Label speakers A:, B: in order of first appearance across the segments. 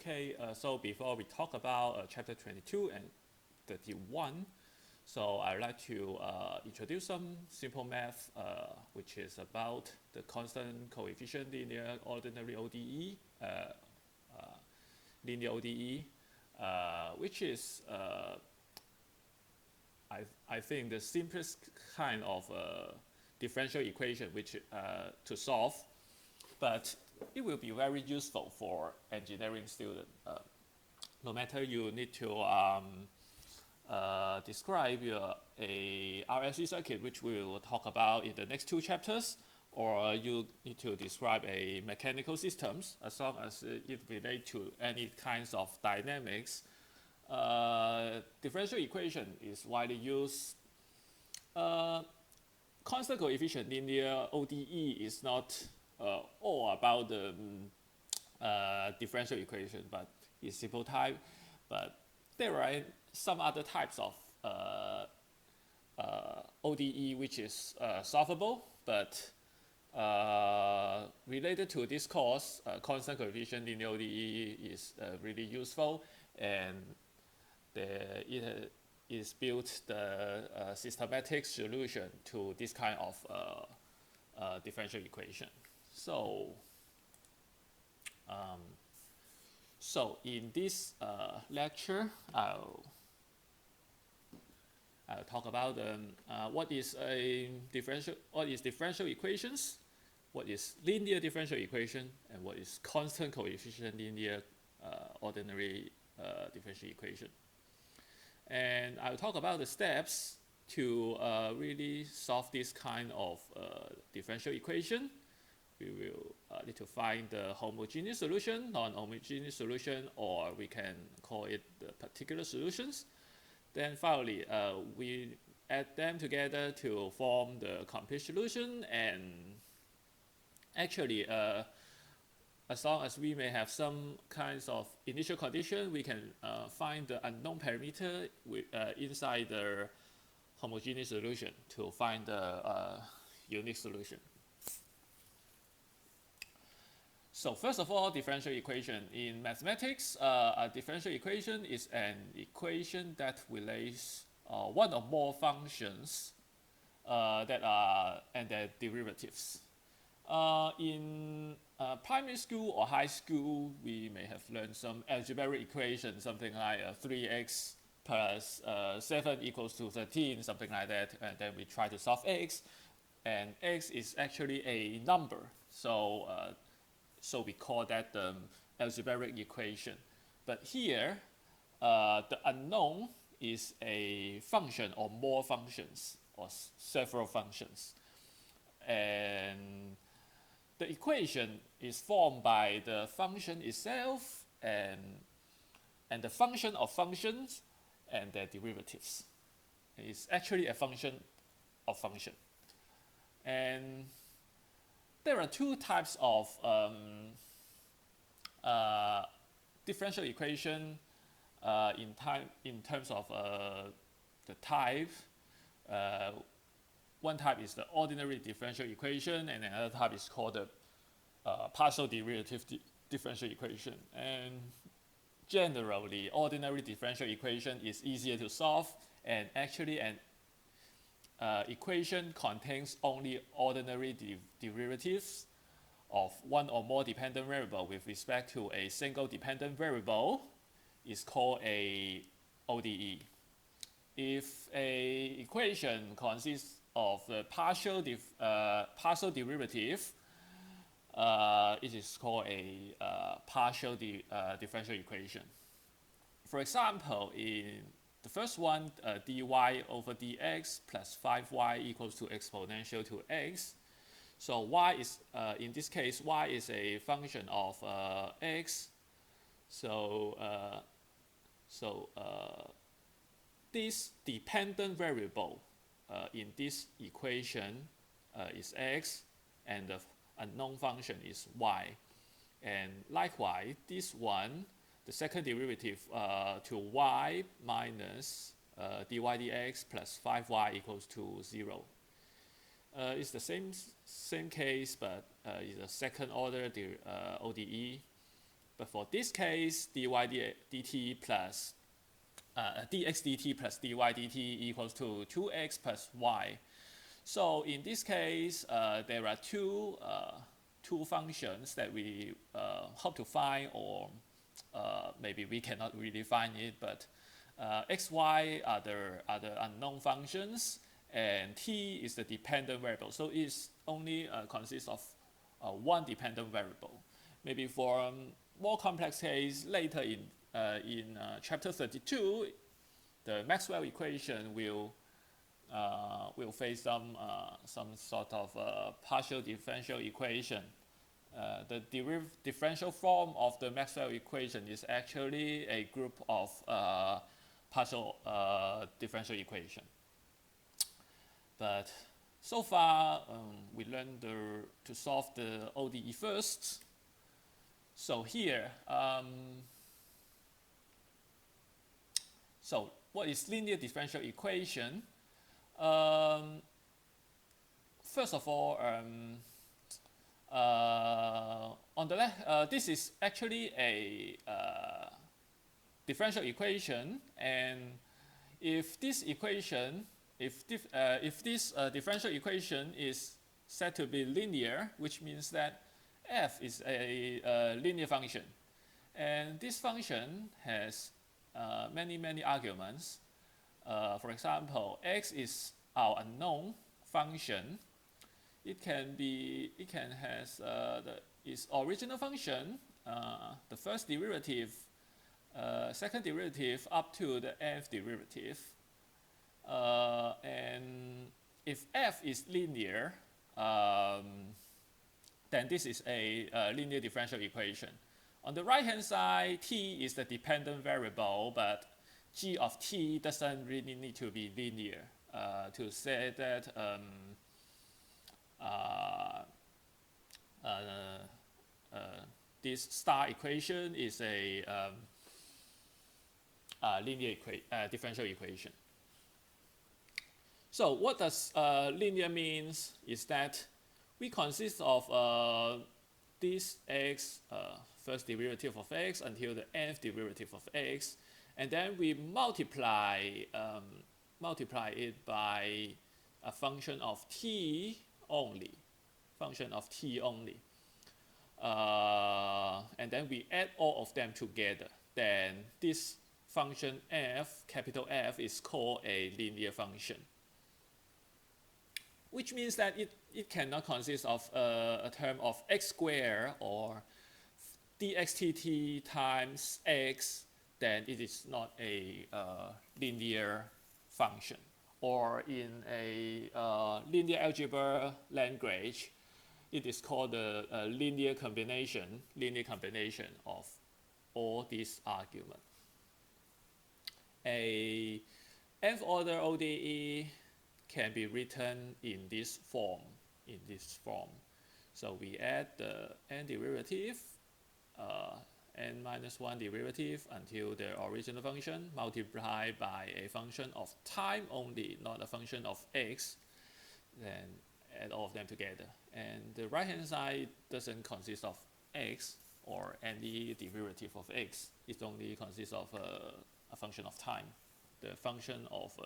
A: Okay, so before we talk about chapter 22 and 31, so I'd like to introduce some simple math, which is about the constant coefficient linear ordinary ODE, linear ODE, which is, I think, the simplest kind of differential equation which to solve, but it will be very useful for engineering students. No matter you need to describe a RLC circuit, which we will talk about in the next two chapters, or you need to describe a mechanical systems, as long as it relates to any kinds of dynamics. Differential equation is widely used. Constant coefficient linear ODE is not all about the differential equation, but it's simple type. But there are some other types of ODE which is solvable, but related to this course, constant coefficient linear ODE is really useful, and it is built the systematic solution to this kind of differential equation. So in this lecture, I'll talk about what is differential equations, what is linear differential equation, and what is constant coefficient linear ordinary differential equation. And I'll talk about the steps to really solve this kind of differential equation. We will need to find the homogeneous solution, non-homogeneous solution, or we can call it the particular solutions. Then finally, we add them together to form the complete solution. And actually, as long as we may have some kinds of initial condition, we can find the unknown parameter inside the homogeneous solution to find the unique solution. So first of all, differential equation. In mathematics, a differential equation is an equation that relates one or more functions and their derivatives. In primary school or high school, we may have learned some algebraic equation, something like 3x plus 7 equals to 13, something like that, and then we try to solve x, and x is actually a number, so we call that the algebraic equation. But here, the unknown is a function or more functions or several functions, and the equation is formed by the function itself and the function of functions and their derivatives. It's actually a function of function. And there are two types of differential equation in terms of the type. One type is the ordinary differential equation, and another type is called the partial derivative differential equation. And generally, ordinary differential equation is easier to solve, and actually an equation contains only ordinary derivatives of one or more dependent variable with respect to a single dependent variable is called a ODE. If a equation consists of the partial derivative, it is called a partial differential equation. For example, in the first one, dy over dx plus 5y equals to exponential to x. So y is, in this case, y is a function of x. So this dependent variable in this equation is x, and the unknown function is y. And likewise, this one, the second derivative to y minus dy dx plus 5y equals to 0. It's the same case, but it's a second order ODE. But for this case, dt plus dx dt plus dy dt equals to 2x plus y. So in this case, there are two functions that we hope to find, or maybe we cannot really find it, but x, y are the unknown functions, and t is the dependent variable. So it only consists of one dependent variable. Maybe for more complex case later in chapter 32, the Maxwell equation will face some sort of partial differential equation. The differential form of the Maxwell equation is actually a group of partial differential equation. But so far, we learned to solve the ODE first. So here, so what is linear differential equation? First of all, on the left, this is actually a differential equation, and if this differential equation is said to be linear, which means that f is a linear function, and this function has many arguments. For example, x is our unknown function. It can has its original function, the first derivative, second derivative up to the nth derivative, and if f is linear, then this is a linear differential equation. On the right hand side, t is the dependent variable, but g of t doesn't really need to be linear to say that this star equation is a linear differential equation. So what does linear means is that we consist of this x, first derivative of x until the nth derivative of x, and then we multiply it by a function of t only, and then we add all of them together. Then this function f, capital F, is called a linear function, which means that it cannot consist of a term of x squared or dxdt times x. Then it is not a linear function. Or in a linear algebra language, it is called a linear combination of all these arguments. A nth order ODE can be written in this form. So we add the n derivative, n minus 1 derivative until the original function multiplied by a function of time only, not a function of x, then add all of them together. And the right hand side doesn't consist of x or any derivative of x. It only consists of a function of time, the function of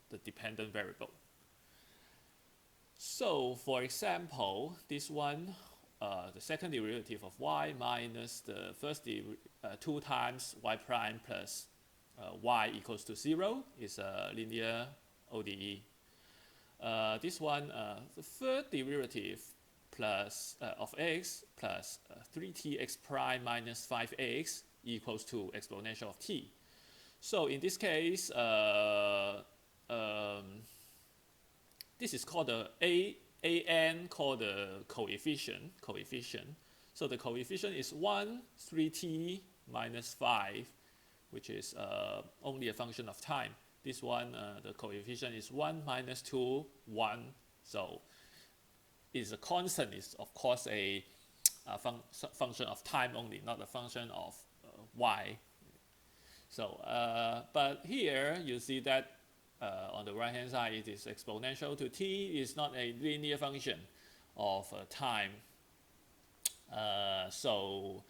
A: the dependent variable. So for example, this one, the second derivative of y minus the first 2 times y prime plus y equals to 0 is a linear ODE. This one, the third derivative plus of x plus 3tx prime minus 5x equals to exponential of t. So in this case, this is called the an called the coefficient. So the coefficient is 1, 3t minus 5, which is only a function of time. This one, the coefficient is 1 minus 2, 1. So it's a constant. It's of course a function of time only, not a function of y. So, but here you see that on the right hand side it is exponential to t. It's not a linear function of time. So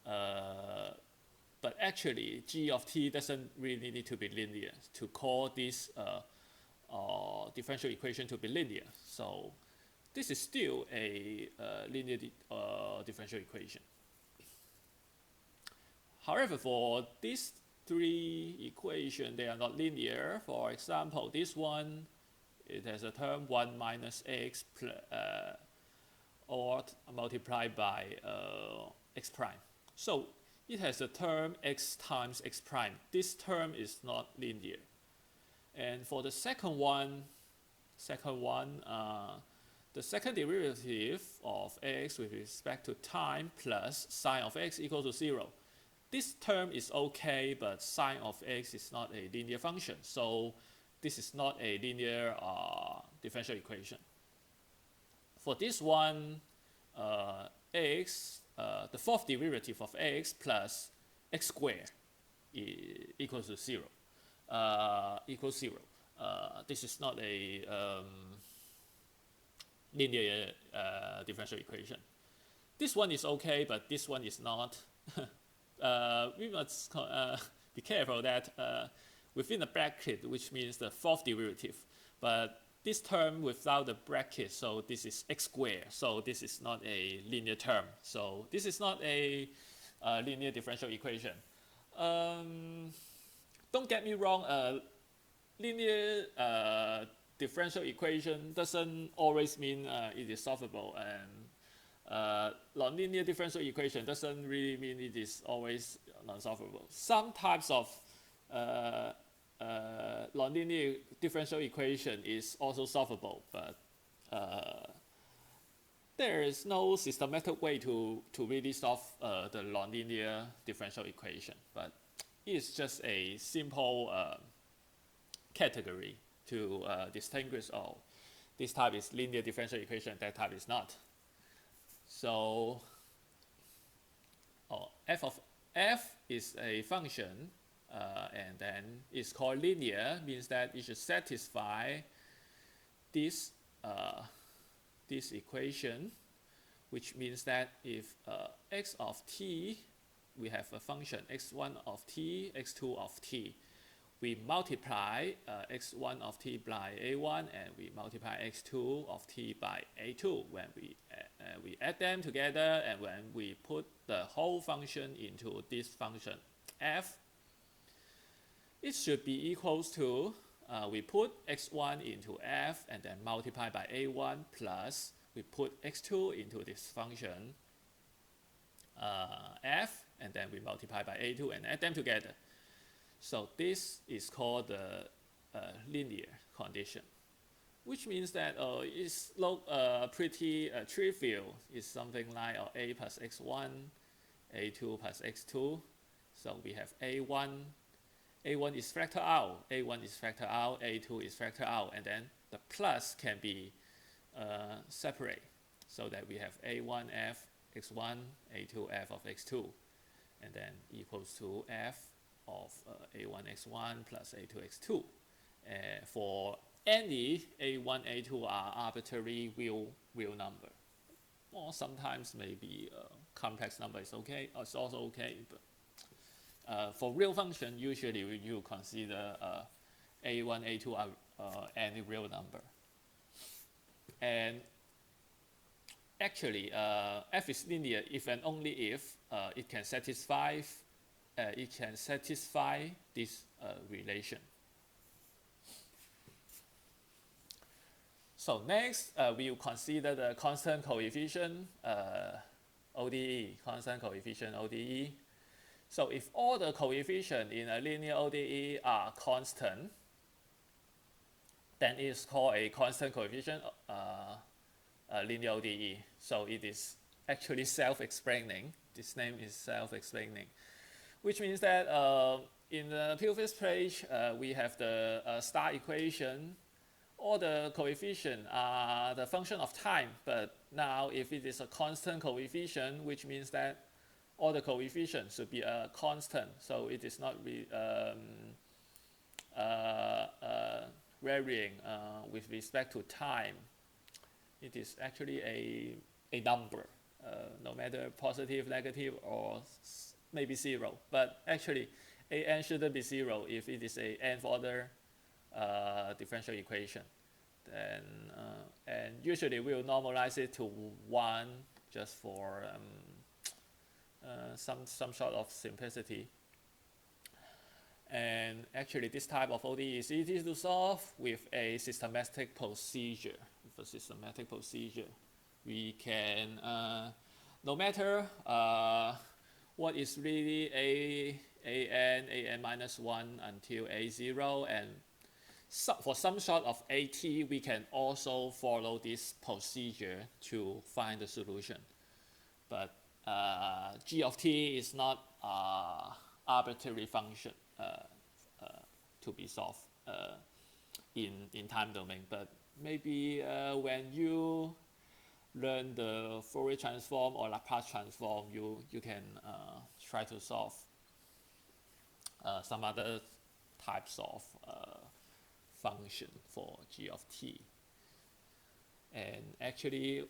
A: but actually g of t doesn't really need to be linear to call this differential equation to be linear. So this is still a linear differential equation. However, for these three equations, they are not linear. For example, this one, it has a term 1 minus x or multiplied by x prime. So it has a term x times x prime. This term is not linear. And for the second one, the second derivative of x with respect to time plus sine of x equals to 0. This term is okay, but sine of x is not a linear function. So this is not a linear differential equation. For this one, x, the fourth derivative of x plus x squared equals to 0. Equals 0. This is not a linear differential equation. This one is okay, but this one is not. We must be careful that within a bracket, which means the fourth derivative, but this term without the bracket, so this is x squared, so this is not a linear term. So this is not a linear differential equation. Don't get me wrong, linear differential equation doesn't always mean it is solvable, and nonlinear differential equation doesn't really mean it is always non-solvable. Some types of nonlinear differential equation is also solvable, but there is no systematic way to really solve the nonlinear differential equation. But it's just a simple category to distinguish, oh, this type is linear differential equation, that type is not. So f is a function, and then it's called linear, means that it should satisfy this this equation, which means that if x of t, we have a function x1 of t, x2 of t. We multiply x1 of t by a1, and we multiply x2 of t by a2 when we add them together, and when we put the whole function into this function f, it should be equals to, we put x1 into f and then multiply by a1 plus we put x2 into this function f, and then we multiply by a2 and add them together. So this is called the linear condition, which means that it's pretty trivial. It's something like a plus x1, a2 plus x2. So we have a1 is factored out, a1 is factored out, a2 is factored out, and then the plus can be separate, so that we have a1f x1, a2f of x2, and then equals to f of a1x1 plus a2x2. For any a1, a2 are arbitrary real number, or sometimes maybe complex number is okay, it's also okay. But for real function, usually you consider a1, a2 are any real number. And actually, f is linear if and only if it can satisfy this relation. So next, we will consider the constant coefficient, ODE, constant coefficient ODE. So if all the coefficients in a linear ODE are constant, then it's called a constant coefficient linear ODE. So it is actually self-explaining. This name is self-explaining, which means that in the previous page, we have the star equation. All the coefficients are the function of time, but now if it is a constant coefficient, which means that all the coefficients should be a constant, so it is not varying with respect to time. It is actually a number, no matter positive, negative, or maybe 0. But actually, an shouldn't be 0 if it is a nth order differential equation. Then and usually we'll normalize it to 1 just for some sort of simplicity. And actually, this type of ODE is easy to solve with a systematic procedure. We can, no matter what is really an minus 1 until a0, and for some sort of at, we can also follow this procedure to find the solution. But g of t is not arbitrary function to be solved in time domain. But maybe when you learn the Fourier transform or Laplace transform, you can try to solve some other types of function for g of t. And actually,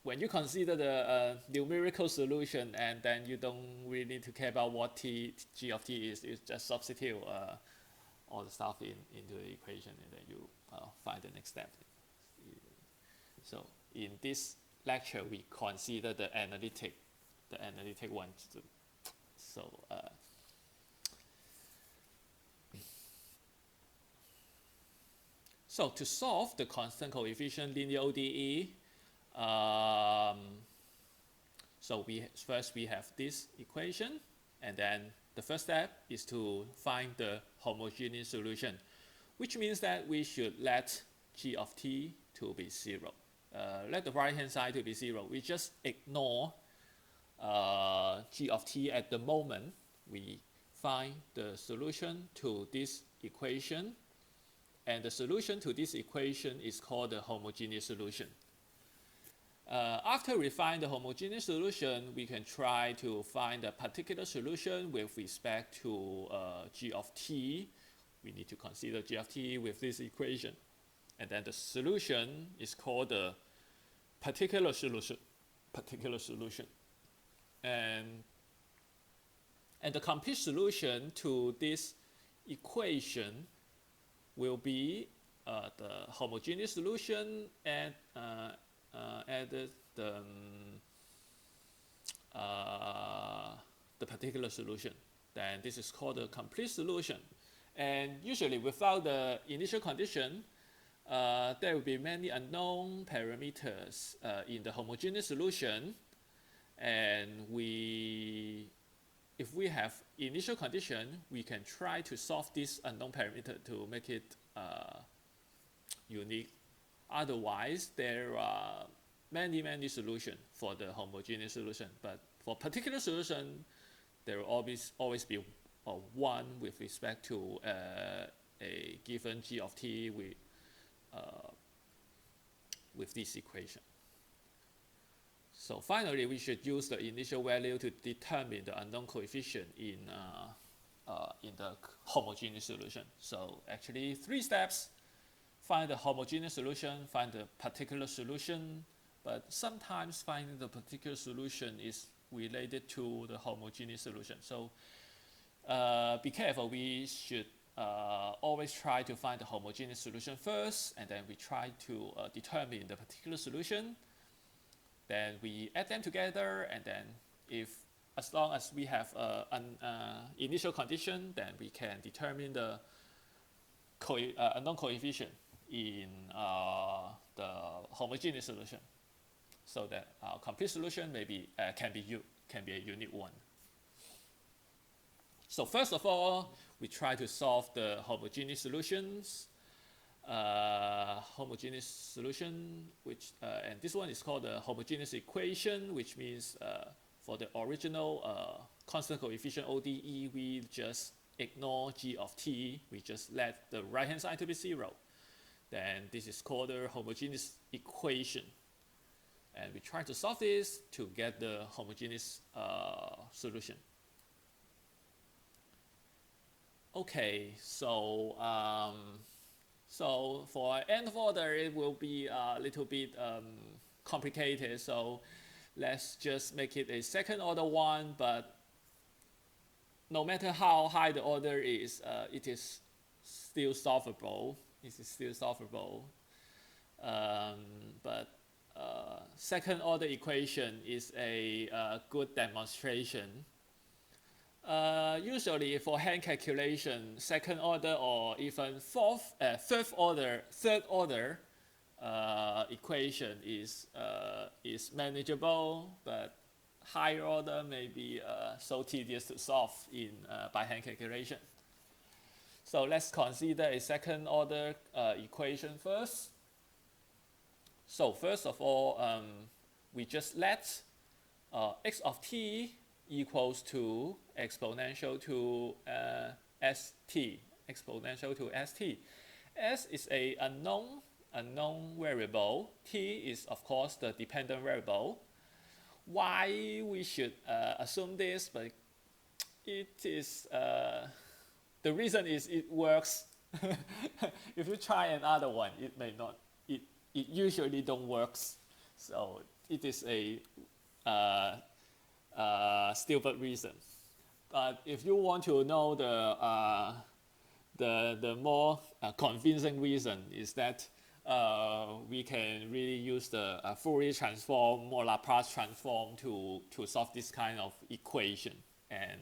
A: when you consider the numerical solution, and then you don't really need to care about what g of t is, you just substitute all the stuff into the equation, and then you find the next step. So in this lecture, we consider the analytic ones too. So to solve the constant coefficient linear ODE, so first we have this equation, and then the first step is to find the homogeneous solution, which means that we should let g of t to be 0. Let the right hand side to be 0. We just ignore g of t at the moment. We find the solution to this equation, and the solution to this equation is called the homogeneous solution. After we find the homogeneous solution, we can try to find a particular solution with respect to g of t. We need to consider g of t with this equation. And then the solution is called the particular solution. And the complete solution to this equation will be the homogeneous solution and added the particular solution. Then this is called the complete solution. And usually without the initial condition, there will be many unknown parameters in the homogeneous solution. And if we have initial condition, we can try to solve this unknown parameter to make it unique. Otherwise, there are many solutions for the homogeneous solution. But for particular solution, there will always be a 1 with respect to a given g of t with this equation. So finally, we should use the initial value to determine the unknown coefficient in the homogeneous solution. So actually 3 steps: find the homogeneous solution, find the particular solution, but sometimes finding the particular solution is related to the homogeneous solution. So be careful, we should always try to find the homogeneous solution first, and then we try to determine the particular solution. Then we add them together, and then as long as we have an initial condition, then we can determine the unknown coefficient in the homogeneous solution, so that our complete solution can be a unique one. So first of all, we try to solve the homogeneous solutions. Which and this one is called the homogeneous equation, which means for the original constant coefficient ODE, we just ignore g of t. We just let the right hand side to be 0. Then this is called the homogeneous equation, and we try to solve this to get the homogeneous solution. Okay, so for nth order, it will be a little bit complicated. So let's just make it a second order one, but no matter how high the order is, it is still solvable. It is still solvable. But second order equation is a good demonstration. Usually for hand calculation, second order or even third order equation is manageable, but higher order may be so tedious to solve by hand calculation. So let's consider a second order equation first. So first of all, we just let x of t equals to exponential to st, exponential to st. S is a unknown variable. T is of course the dependent variable. Why we should assume this, but it is the reason is it works. If you try another one, it may not. It usually don't works. So it is a stupid reason. But if you want to know the more convincing reason is that we can really use the Fourier transform or Laplace transform to solve this kind of equation. And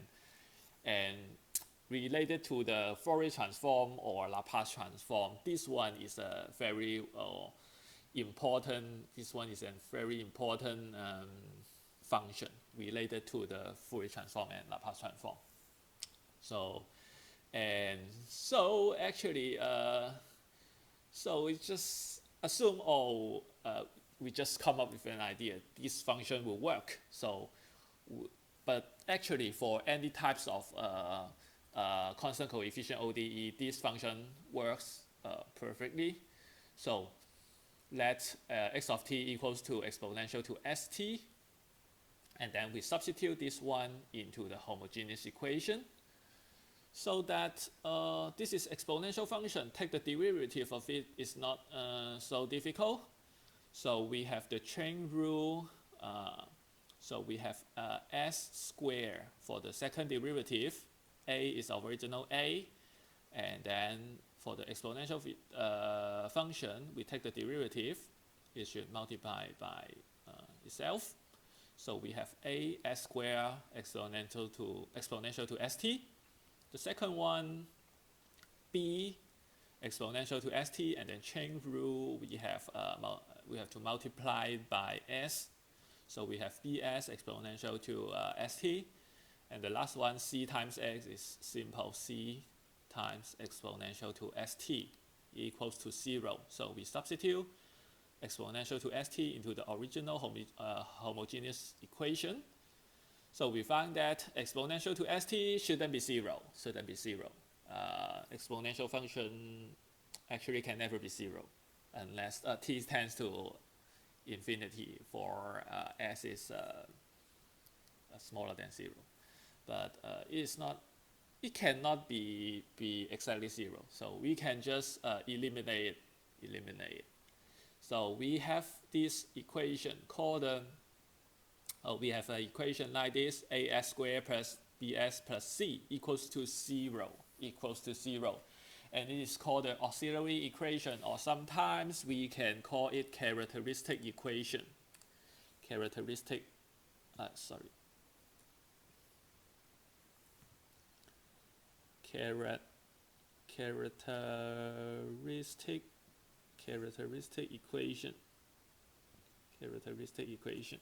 A: related to the Fourier transform or Laplace transform, this one is a very important. This one is a very important function related to the Fourier transform and Laplace transform. So actually, so we just assume we just come up with an idea. This function will work. So, but actually, for any types of constant coefficient ODE, this function works perfectly. So let x of t equals to exponential to st, and then we substitute this one into the homogeneous equation, so that this is exponential function. Take the derivative of it is not so difficult. So we have the chain rule. So we have s squared for the second derivative. A is original a, and then for the exponential function, we take the derivative. It should multiply by itself. So we have a s squared exponential to st. The second one, b exponential to st, and then chain rule, we have to multiply by s. So we have bs exponential to st. And the last one, c times x, is simple c times exponential to st equals to 0. So we substitute exponential to st into the original homogeneous equation. So we find that exponential to st shouldn't be 0. Exponential function actually can never be 0 unless t tends to infinity for s is smaller than 0. But it cannot be exactly 0. So we can just eliminate it. So we have this equation called we have an equation like this: as squared plus bs plus c equals to 0. And it is called the auxiliary equation, or sometimes we can call it characteristic equation. Characteristic equation.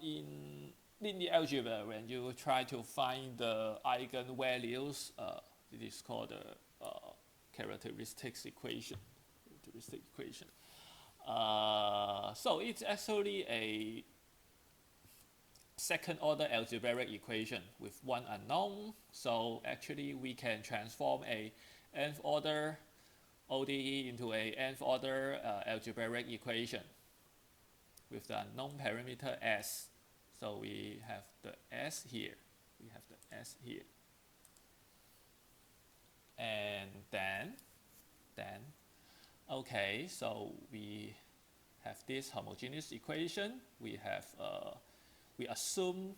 A: In linear algebra, when you try to find the eigenvalues, it is called the characteristic equation. So it's actually a second order algebraic equation with one unknown. So actually we can transform a nth order ODE into a nth order algebraic equation with the unknown parameter s. So we have the s here. And then okay, so we have this homogeneous equation. We assume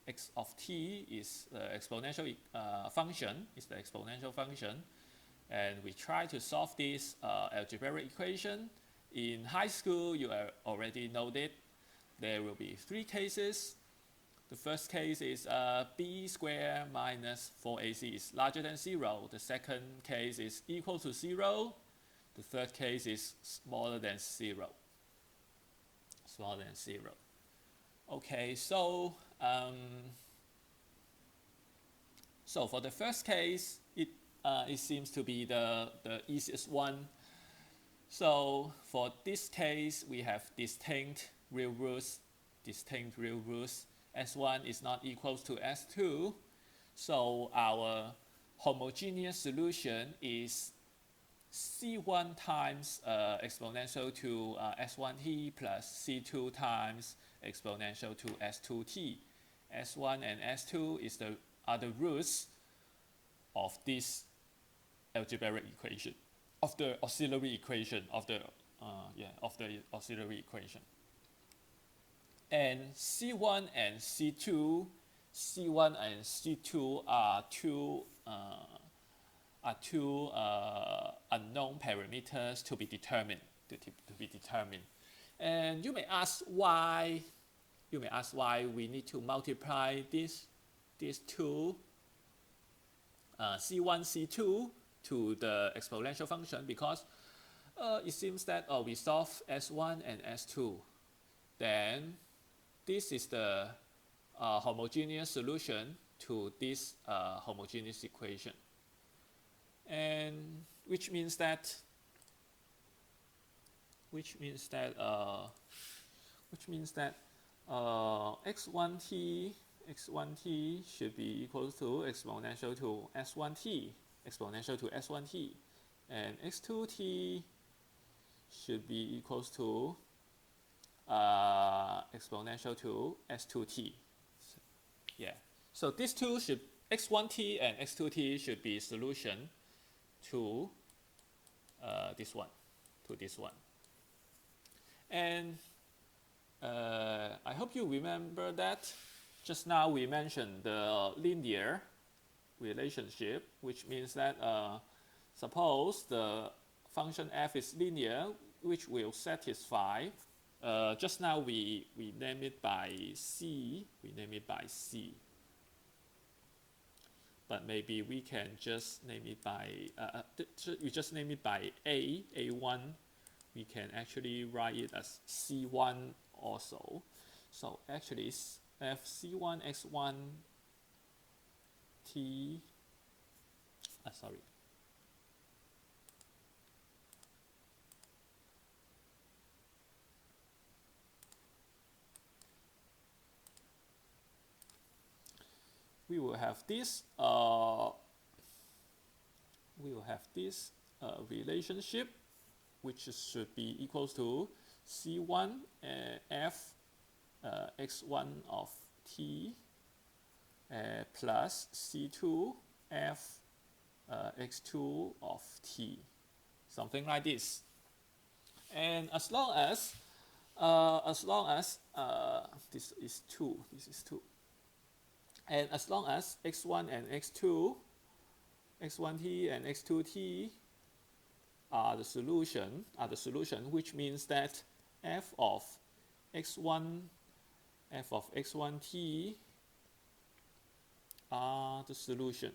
A: x of t is the exponential function, and we try to solve this algebraic equation. In high school, you already know it. There will be 3 cases. The first case is b squared minus 4ac is larger than 0. The second case is equal to 0. The third case is smaller than 0. Okay, so for the first case, it seems to be the easiest one. So for this case, we have distinct real roots. S1 is not equal to S2. So our homogeneous solution is C1 times exponential to S1t plus C2 times exponential to S2t. S1 and S2 are the roots of this algebraic equation, of the auxiliary equation, And C1 and C2 are two unknown parameters to be determined. And you may ask why we need to multiply these two C1, C2 to the exponential function, because it seems that we solve S1 and S2. Then this is the homogeneous solution to this homogeneous equation, and which means that x1t should be equal to exponential to S1t, and x2t should be equal to exponential to S2t. So these two x1t and x2t should be solution to this one. And I hope you remember that just now we mentioned the linear relationship, which means that suppose the function f is linear, which will satisfy. Just now we name it by c. But maybe we can just name it by a1. We can actually write it as c1 also. So actually fc1 x1 t. We will have this relationship, which should be equal to C1 f x1 of t plus C2 f x2 of t, something like this. And as long as this is 2, and as long as x1 and x2, x1t and x2t are the solution, which means that f of x1t are the solution.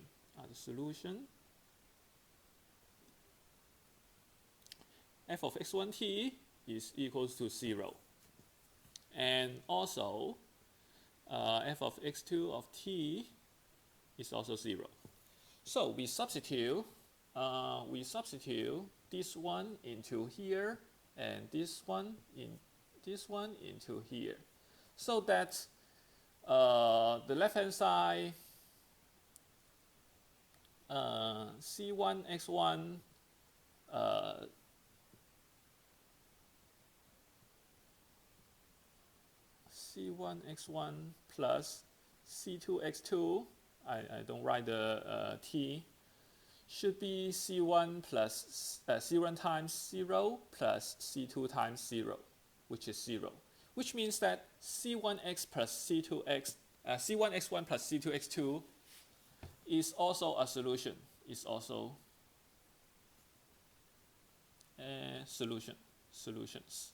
A: F of x1t is equals to 0, and also f of x2 of t is also 0. So we substitute this one into here, and this one into here, so that the left hand side c1 x1 c1 x1 plus c2 x2, I don't write the t, should be C1 plus C1 times 0 plus C2 times 0, which is 0, which means that C1x plus C2x, C1x1 plus C2x2 is also a solution, is also a solutions.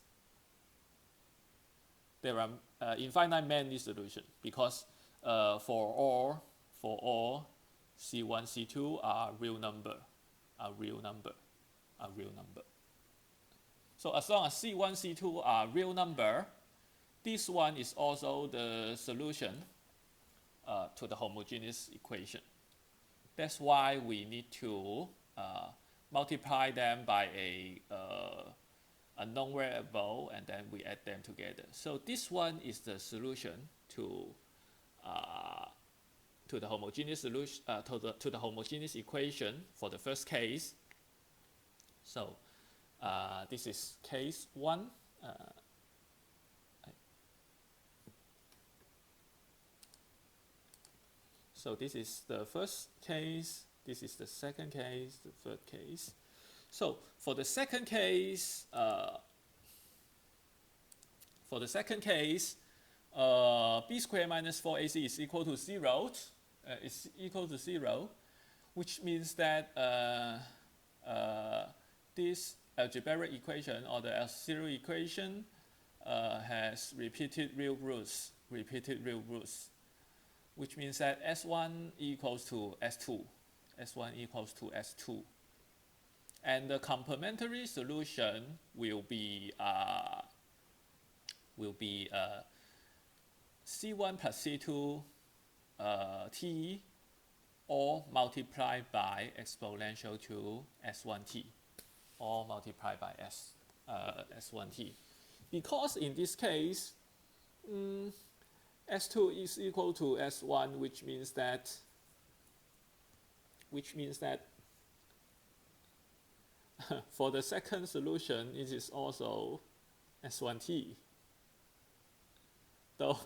A: There are infinite many solutions because for all C1, C2 are real number. So as long as C1, C2 are real number, this one is also the solution to the homogeneous equation. That's why we need to multiply them by a known variable, and then we add them together. So this one is the solution to the homogeneous solution to the homogeneous equation for the first case. So this is case 1. So this is the first case. This is the second case, the third case. So for the second case, b squared minus 4ac is equal to 0. Which means that this algebraic equation or the auxiliary equation has repeated real roots. Which means that S1 equals to S2. And the complementary solution will be C1 plus C2 t, all multiplied by exponential to S1t, all multiplied by S1t. Because in this case, S2 is equal to S1, which means that for the second solution, it is also S1t.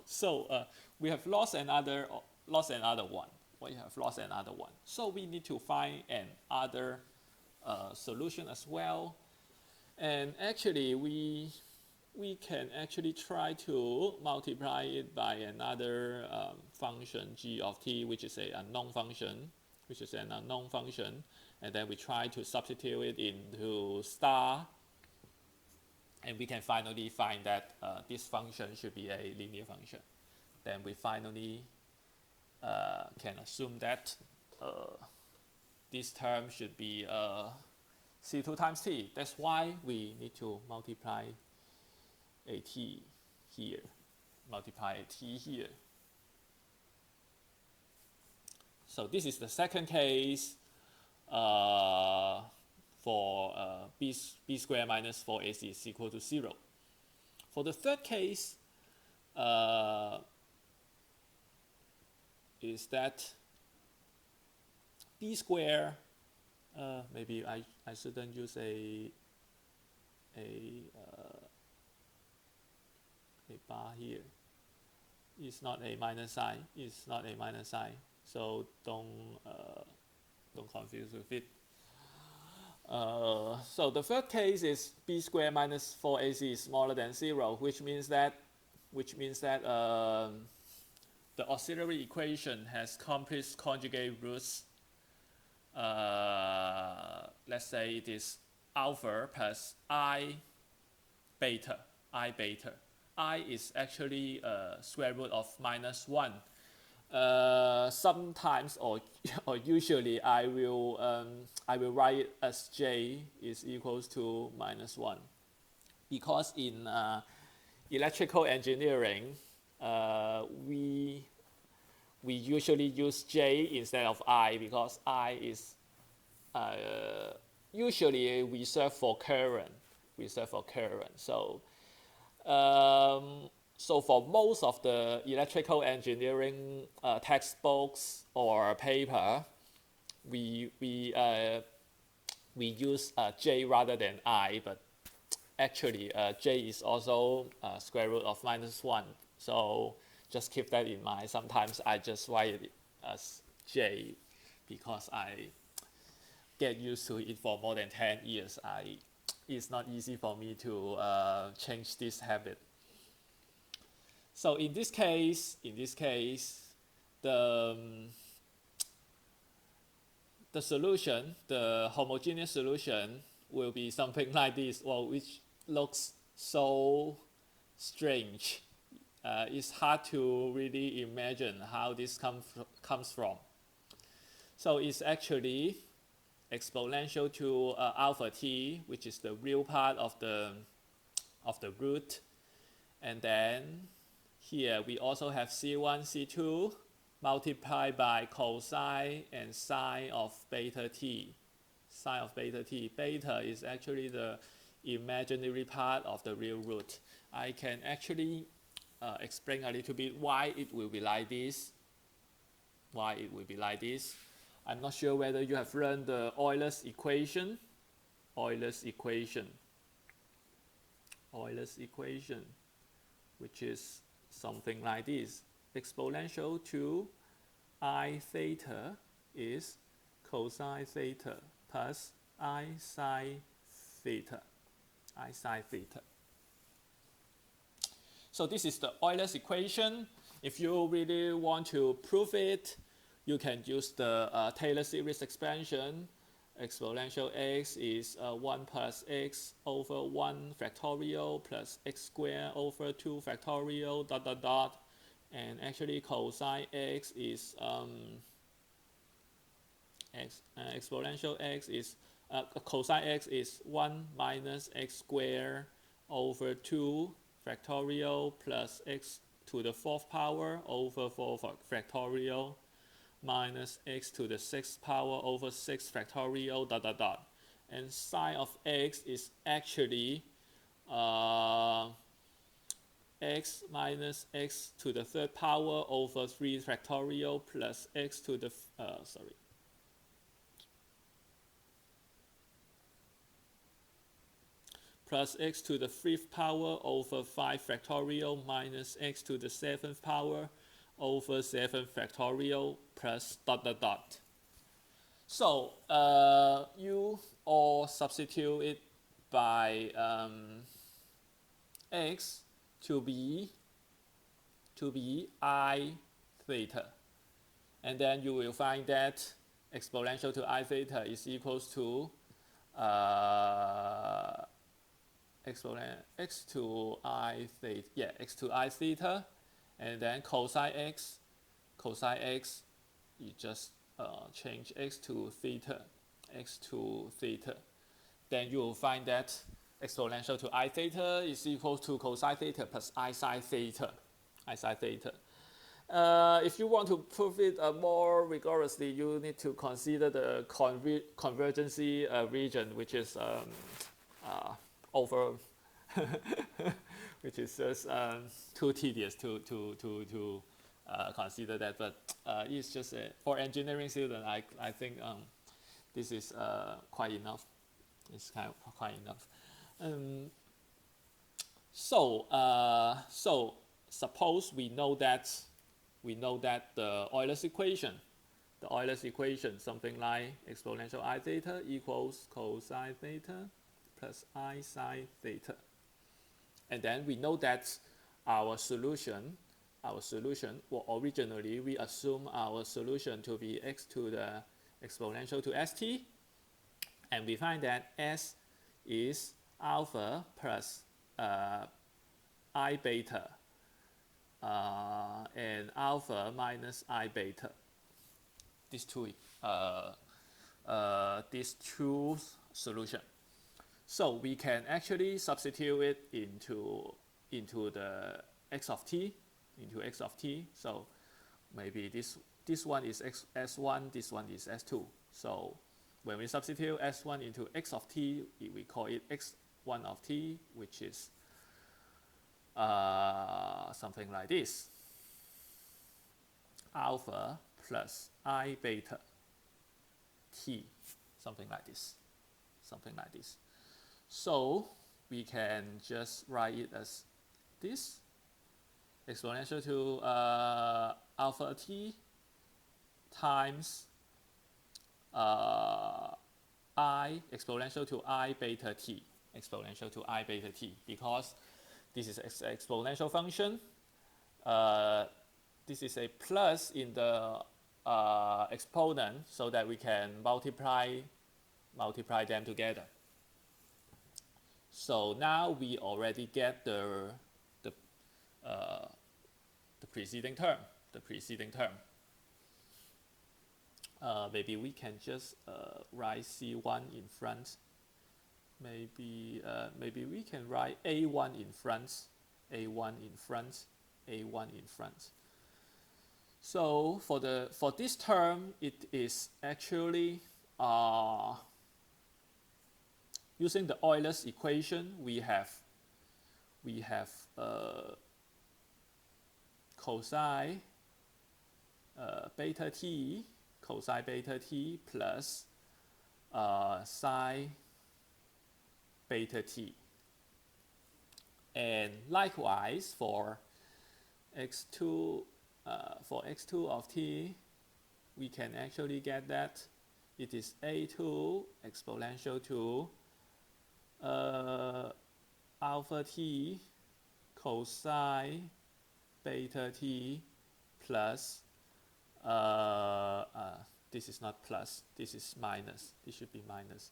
A: So we have lost another one. So we need to find another solution as well. And actually, we can actually try to multiply it by another function g of t, which is an unknown function, and then we try to substitute it into star, and we can finally find that this function should be a linear function. Then we finally can assume that this term should be C2 times t. That's why we need to multiply a t here. So this is the second case for b squared minus 4ac is equal to 0. For the third case, is that b squared, maybe I shouldn't use a bar here. It's not a minus sign. So don't confuse with it. So the third case is b squared minus 4ac is smaller than 0, which means that the auxiliary equation has complete conjugate roots. Let's say it is alpha plus I beta. I is actually square root of minus 1. Sometimes or usually I will write it as j is equals to minus 1, because in electrical engineering we usually use j instead of I, because I is usually we serve for current. So for most of the electrical engineering textbooks or paper, we use j rather than I, but actually j is also square root of minus 1. So just keep that in mind. Sometimes I just write it as j because get used to it for more than 10 years. It's not easy for me to change this habit. So in this case, the the solution, the homogeneous solution, will be something like this, well, which looks so strange. It's hard to really imagine how this comes from. So it's actually exponential to alpha t, which is the real part of the root. And then here we also have c1, c2 multiplied by cosine and sine of beta t. Sine of beta t. Beta is actually the imaginary part of the real root. I can actually explain a little bit why it will be like this. I'm not sure whether you have learned the Eulers equation. Eulers equation, which is something like this. Exponential to I theta is cosine theta plus I sine theta. So this is the Eulers equation. If you really want to prove it, you can use the Taylor series expansion. Exponential x is 1 plus x over 1 factorial plus x squared over 2 factorial dot dot dot. And actually cosine x is exponential x is cosine x is 1 minus x squared over 2 factorial plus x to the 4th power over 4 factorial minus x to the 6th power over 6 factorial dot dot dot. And sine of x is actually x minus x to the 3rd power over 3 factorial plus x to the plus x to the 5th power over 5 factorial minus x to the 7th power over 7 factorial plus dot dot dot. So you all substitute it by x to be I theta, and then you will find that exponential to I theta is equals to exponent x to I theta, and then cosine x, you just change x to theta, then you will find that exponential to I theta is equal to cosine theta plus I sine theta. If you want to prove it more rigorously, you need to consider the convergency region, which is over which is just too tedious to consider that, but it's just for engineering student, I think this is quite enough. It's quite enough. So suppose we know that the Eulers equation, something like exponential I theta equals cosine theta plus I sine theta, and then we know that our solution, well, originally we assume our solution to be x to the exponential to st, and we find that s is alpha plus I beta and alpha minus I beta. These two solution. So we can actually substitute it into the x of t, So maybe this one is s1, this one is s2. So when we substitute s1 into x of t, we call it x1 of t, which is something like this: alpha plus I beta t, something like this. So we can just write it as this: exponential to alpha t times I exponential to I beta t, exponential to I beta t, because this is an exponential function. This is a plus in the exponent, so that we can multiply them together. So now we already get the preceding term. Maybe we can just write C1 in front. Maybe we can write A1 in front, A1 in front, A1 in front. So for this term, it is actually using the Eulers equation. We have cosine beta t plus sine beta t. And likewise for x2 of t, we can actually get that it is a2 exponential to alpha t cosine beta t plus this is not plus, this is minus. This should be minus.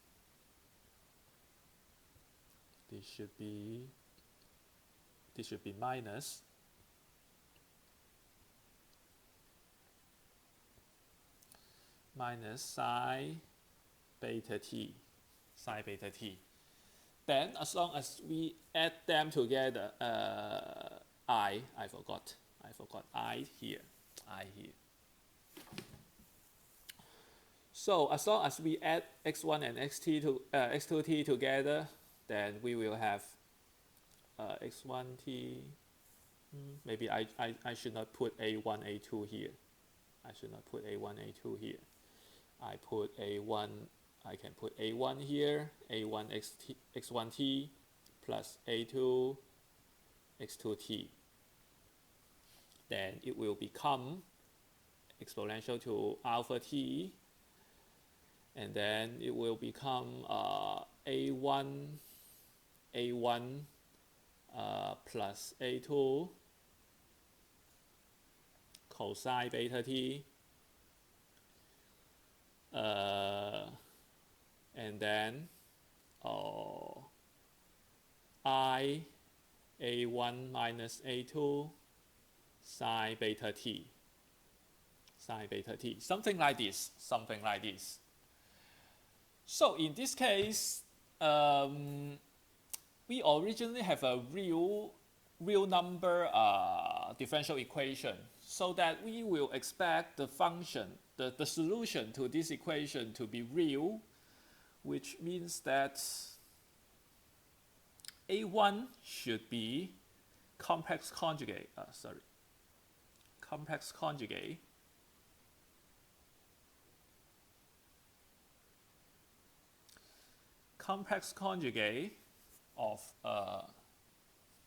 A: This should be minus sine beta t, Then as long as we add them together, I forgot I here. So as long as we add x1 and x2t together, then we will have x1t. Maybe I should not put a1, a2 here. I can put a1 here, a1 x1t plus a2 x2t. Then it will become exponential to alpha t, and then it will become a1 plus a2 cosine beta t, and then I a1 minus a2 sine beta t, something like this. So in this case, we originally have a real number differential equation, so that we will expect the function, the solution to this equation to be real, which means that A1 should be complex conjugate of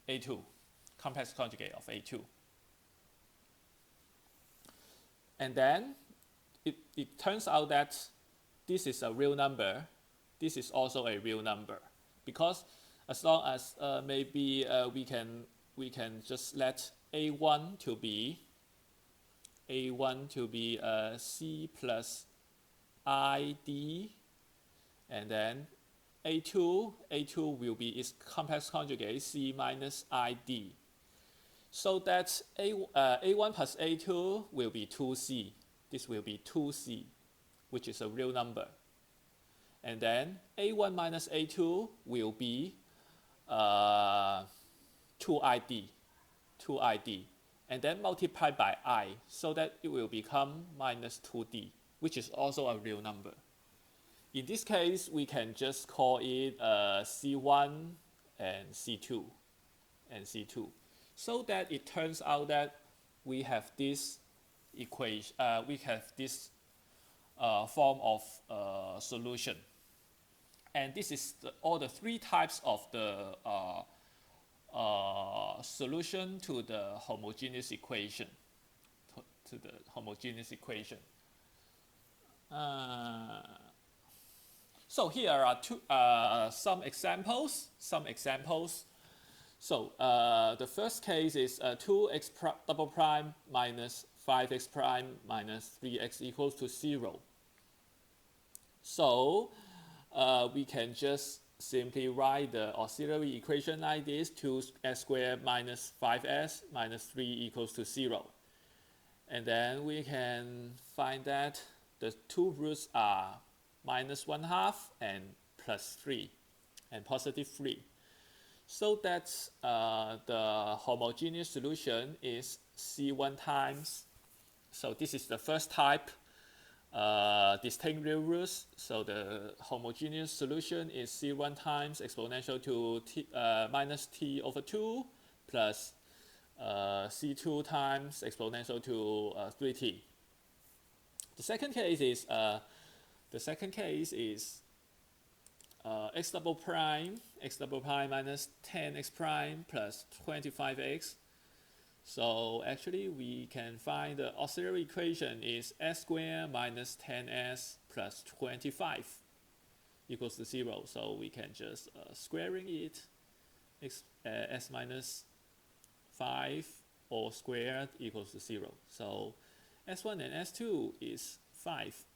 A: A2, and then it turns out that this is a real number. This is also a real number, because as long as maybe we can just let A1 to be C plus ID, and then A2 will be its complex conjugate C minus ID, so that A1 plus A2 will be 2C. This will be 2C, which is a real number. And then A1 minus A2 will be 2ID, and then multiplied by I, so that it will become minus 2D, which is also a real number. In this case, we can just call it C1 and C2, so that it turns out that we have this equation, we have this form of solution. And this is all the three types of the solution to the homogeneous equation. So here are some examples. So the first case is 2x double prime minus 5x prime minus 3x equals to 0. So we can just simply write the auxiliary equation like this: 2s squared minus 5s minus 3 equals to 0. And then we can find that the two roots are minus 1/2 and plus 3 and positive 3. So that's the homogeneous solution is C1 times. So this is the first type, distinct real roots. So the homogeneous solution is C1 times exponential to minus t over 2 plus C2 times exponential to 3t. The second case is x double prime minus 10x prime plus 25x. So actually we can find the auxiliary equation is s squared minus 10s plus 25 equals to 0. So we can just squaring it, s minus 5 all squared equals to 0. So s1 and s2 is 5.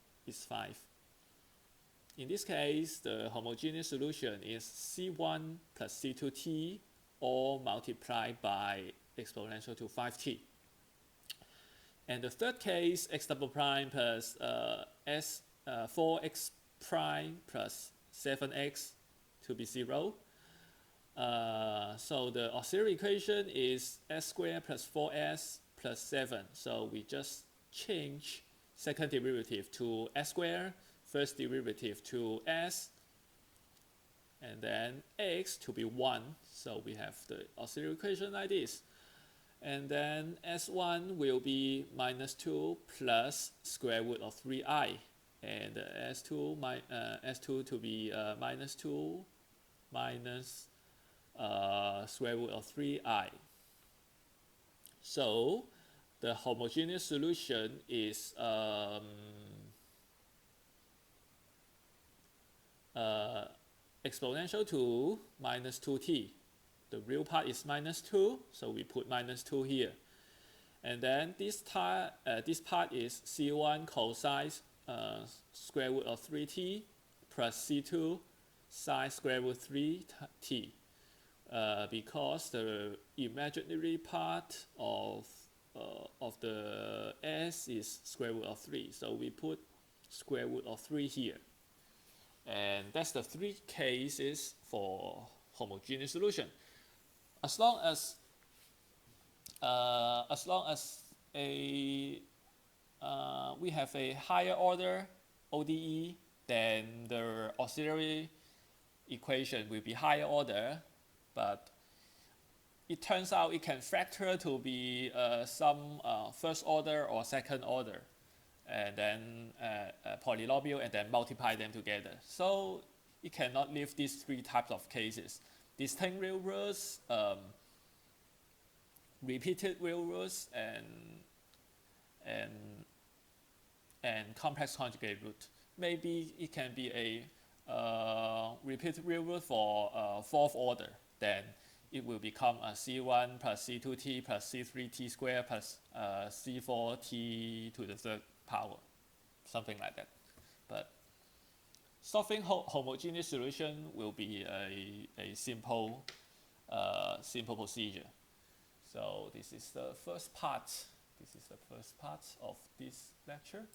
A: In this case, the homogeneous solution is C1 plus C2t all multiplied by exponential to 5t. And the third case, x double prime plus 4x prime plus 7x to be 0. So the auxiliary equation is s squared plus 4s plus 7. So we just change second derivative to s squared, first derivative to s, and then x to be 1. So we have the auxiliary equation like this. And then s1 will be minus 2 plus square root of 3i. And s2 to be minus 2 minus square root of 3i. So the homogeneous solution is exponential to minus 2t. The real part is minus 2, so we put minus 2 here. And then this part is C1 cosine square root of 3t plus C2 sine square root 3t. Because the imaginary part of the s is square root of 3, so we put square root of 3 here. And that's the three cases for homogeneous solution. As long as we have a higher order ODE, then the auxiliary equation will be higher order, but it turns out it can factor to be some first order or second order, and then polynomial, and then multiply them together. So it cannot leave these three types of cases: distinct real roots, repeated real roots, and complex conjugate root. Maybe it can be a repeated real root for fourth order. Then it will become a C1 plus C2t plus C3t squared plus C4t to the third power, something like that. But solving homogeneous solution will be a simple procedure. So this is the first part. This is the first part of this lecture.